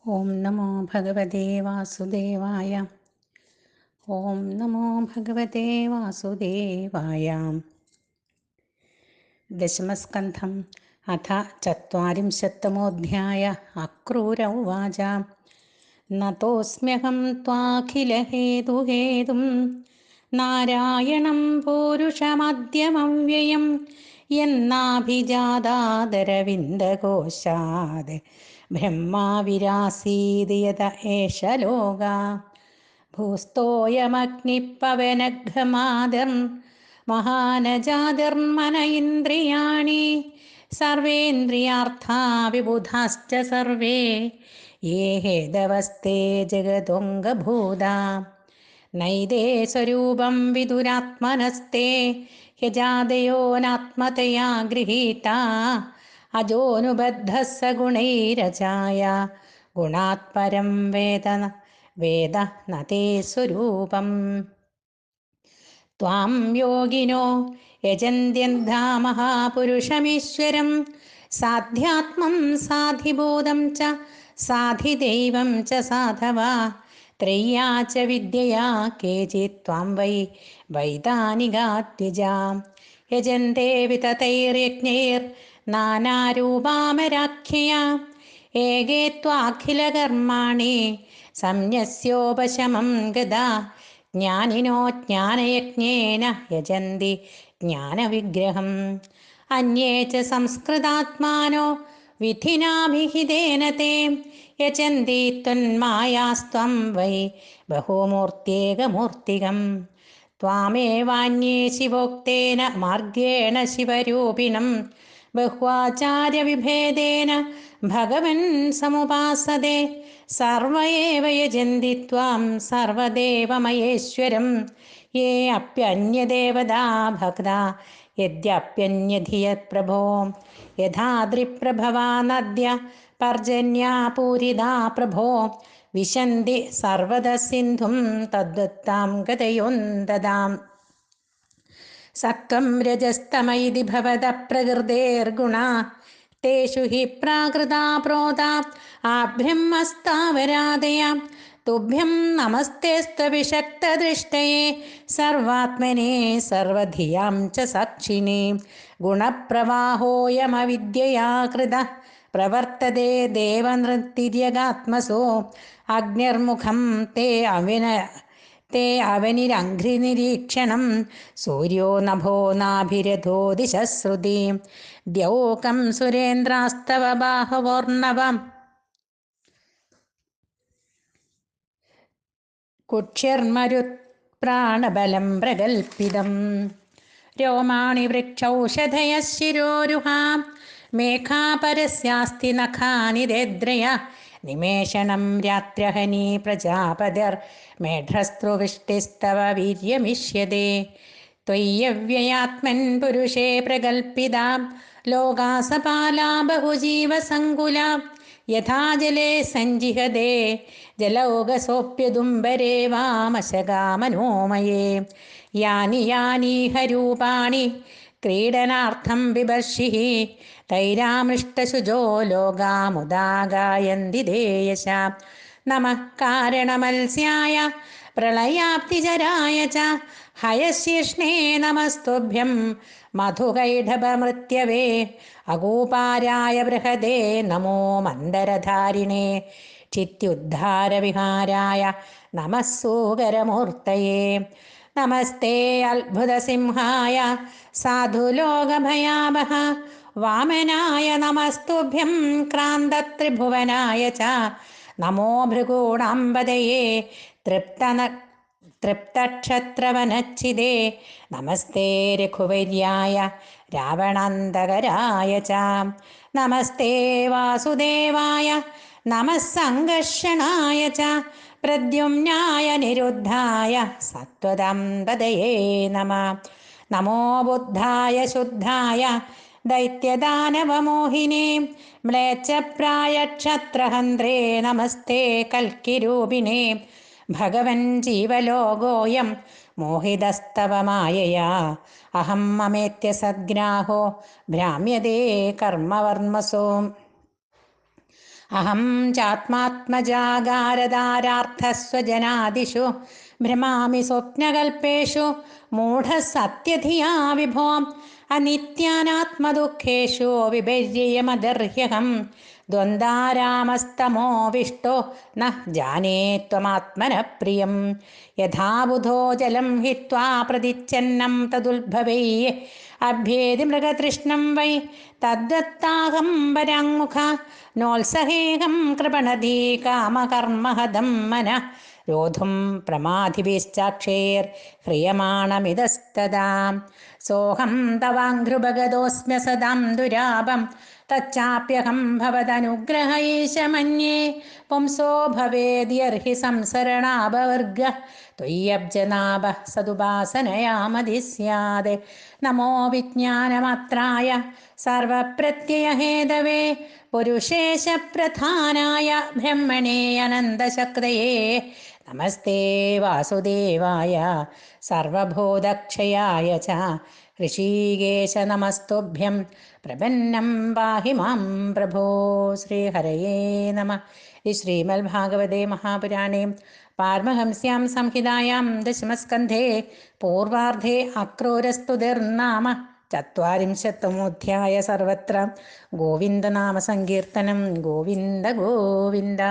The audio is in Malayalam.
ഓം നമോ ഭഗവതേ വാസുദേവായ. ഓം നമോ ഭഗവതേ വാസുദേവായ. ദശമസ്കന്ധം അഥ ചത്വാരിംശത്തമോऽധ്യായ. അക്രൂര ഉവാച നതോസ്മ്യഹം ത്വാഖിലഹേതുഹേതും നാരായണം പൂരുഷമദ്യമവ്യയം യെന്നാഭിജാതാദരവിന്ദകോശാത് ബ്രഹ്മാവിരാസീത് യത ഏഷ ലോകാ ഭൂസ്തോയമഗ്നിപ്പവനഘമാദം മഹാനജാതിർമന ഇന്ദ്രിയാണി സർവേന്ദ്രിയാർത്ഥാ വിബുധാശ്ച സർവേ യേ ഹേതവസ്തേ ജഗതൊംഗഭൂതാ നൈതേ സ്വരൂപം വിദുരാത്മനസ്തേ യജാതയോനാത്മതയാ ഗൃഹീതാ അജോനുബദ്ധഃ സഗുണൈരജായ ഗുണാത് പരം വേദ ന തേ സ്വരൂപം ത്വാം യോഗിനോ യജന്ത്യന്ധാ മഹാപുരുഷമീശ്വരം സാധ്യാത്മം സാധിഭൂതം ച സാധിദൈവം ച സാധവാ ത്രയ്യാ ച വിദ്യയാ കേചിത് ത്വാം വൈ വൈതാനികാത്വിജാ യജന്തെ വിതതൈർയജ്ഞൈർനാനാരൂപാമരാഖ്യയാ ഏകേ ത്വാഖിലകർമാണി സംന്യസ്യോപശമം ഗതാ ജ്ഞാനിനോ ജ്ഞാനയജ്ഞേന യജന്തി ജ്ഞാനവിഗ്രഹം അന്യേ ച സംസ്കൃതാത്മാനോ വിധിനാഭിഹിതേന തേ യജന്തി ത്വന്മായാസ്ത്വം വൈ ബഹുമൂർത്തേകമൂർത്തികം ത്വാമേവാന്യേ ശിവോക്തേന മാർഗേണ ശിവരൂപിണം ബഹ്വാചാര്യവിഭേദേന ഭഗവൻ സമുപാസതേ സർവ ഏവ യജന്തി ത്വാം സർവദേവമയേശ്വരം യേ അപ്യന്യദേവതാ ഭക്താ യദ്യപ്യന്യധിയത് പ്രഭോ യഥാദ്രിപ്രഭവാ നദ്യ പർജന്യാ പൂരിതാ പ്രഭോ വിശന്തി സർവദ സിന്ധും തദ്വത്താം ഗതയോന്തതാം സത്വം രജസ്തമൈതി ഭവത പ്രകൃതേർഗുണാ തേഷു ഹി പ്രാകൃതാ പ്രോതാ ആബ്രഹ്മസ്ഥാവരാദയ തുഭ്യം നമസ്തേസ്ത്വവിഷക്തദൃഷ്ടയേ സർവാത്മനെ സർവധിയാം ച സാക്ഷിണേ ഗുണപ്രവാഹോയമവിദ്യയാ കൃതഃ പ്രവർത്തതേ ദേവനൃത്തിര്യഗാത്മസോ അഗ്നിർമുഖം തേ അവനിരഘ്രിനിരീക്ഷണം സൂര്യോ നഭോ നാഭിരഥോ ദിശശ്രുതി ദ്യൗകം സുരേന്ദ്രാസ്തവ ബാഹവോർണവം കുക്ഷിർമരുത്പ്രാണബലം പ്രകൽപ്പിതം രോമാണി വൃക്ഷൗഷധയഃ ശിരോരുഹാ മേഘാപരസ്യാസ്തി നഖാനി രേദ്രയ നിമേഷണം രാത്രഹനീ പ്രജാപതിർമേഢസ്തൃവിഷ്ടിസ്തവ വീര്യമിഷ്യതേ ത്വയ്യവ്യയാത്മൻ പുരുഷേ പ്രകൽപ്പിതാ ലോകാസപാലാ ബഹുജീവസങ്കുല യഥാ ജലേ സഞ്ജിഹതേ ജലൗകസോപ്യദുംബരേ വാമശകാ മനോമയേ യാനി യാനീഹ രൂപാണി ക്രീഡനാർത്ഥം ബിഭർഷിഃ തൈരാമൃഷ്ടശുചോ ലോകാമുദാ ഗായന്തി ദേയശ നമഃ കാരണമത്സ്യായ പ്രളയാപ്തിജരായ ച ഹയശീർഷ്ണേ നമസ്തുഭ്യം മധുകൈഢഭമൃത്യവേ അകൂപാരായ ബൃഹദേ നമോ മന്ദരധാരിണേ ചിത്യുദ്ധാരവിഹാരായ നമഃ സൂകരമൂർത്തയേ നമസ്തേ അത്ഭുതസിംഹായ സാധുലോകഭയാവഹ വാമനായ നമസ്തുഭ്യം ക്രാന്തത്രിഭുവനായ ച നമോ ഭൃഗൂണാംബദയേ തൃപ്തക്ഷത്രവനച്ഛിദേ നമസ്തേ രഘുവര്യായ രാവണാന്തകരായ ച നമസ്തേ വാസുദേവായ നമഃ സംഘർഷണായ ച പ്രദ്യുമ്നായ നിരുദ്ധായ സത്വദംബദയേ നമഃ നമോ ബുദ്ധായ ശുദ്ധായ ദൈത്യദാനവമോഹിനേ മ്ലേച്ഛപ്രായക്ഷത്രഹന്ത്രേ നമസ്തേ കൽക്കിരൂപിണേ ഭഗവൻ ജീവലോകോയം മോഹിതസ്തവ മായയാ അഹം മമേത്യ സദ്ഗ്രാഹോ ഭ്രാമ്യതേ കർമ്മവർമ്മസോ അഹം ചാത്മാത്മജാകാരതാരാർത്ഥസ്വജനാദിഷു ഭ്രമാമി സ്വപ്നകൽപ്പേഷു മൂഢസത്യധിയാ വിഭോ അനിത്യാനാത്മദുഃഖേഷു വിപര്യയമദർഹ്യഹം ദ്വന്ദ്വാരാമസ്തമോവിഷ്ടോ ന ജാനേ ത്വമാത്മന പ്രിയം യഥാബുധോ ജലം ഹിത്വാ പ്രതിച്ഛന്നം തദുത്ഭവൈ അഭ്യേതി മൃഗതൃഷ്ണം വൈ തദ്ദത്താഹം പരാങ്മുഖ നോത്സഹേഹം കൃപണധീ കാമകർമ്മഹദം മനഃ രോധും പ്രമാധിഭിശ്ചാക്ഷേർ ഹ്രിയമാണമിതസ്തദാ സോഹം തവാഘ്രുഭഗതോസ്മ്യ സദാം ദുരാപം തച്ചാപ്യഹം ഭവദനുഗ്രഹ ഈശ മന്യേ പുംസോ ഭവേദ്യർഹി സംസരണാപവർഗ ത്വയ്യബ്ജനാഭ സദുപാസനയാമതി സ്യാത് നമോ വിജ്ഞാനമാത്രായ സർവപ്രത്യയഹേതവേ പുരുഷേശ പ്രധാനായ ബ്രഹ്മണേ അനന്തശക്തയേ നമസ്തേ വാസുദേവായ സർവഭൂതക്ഷയായ ച ഋഷീകേശ നമസ്തുഭ്യം പ്രപന്നം പാഹി മാം പ്രഭോ. ശ്രീഹരയേ നമഃ. ശ്രീമദ്ഭാഗവതേ മഹാപുരാണേ പാരമഹംസ്യാം സംഹിതായാം ദശമസ്കന്ധേ പൂർവാർദ്ധേ അക്രൂരസ്തുതിർനാമ ചത്വാരിംശത്തമോധ്യായ. സർവത്ര ഗോവിന്ദനാമസങ്കീർത്തനം. ഗോവിന്ദ ഗോവിന്ദ.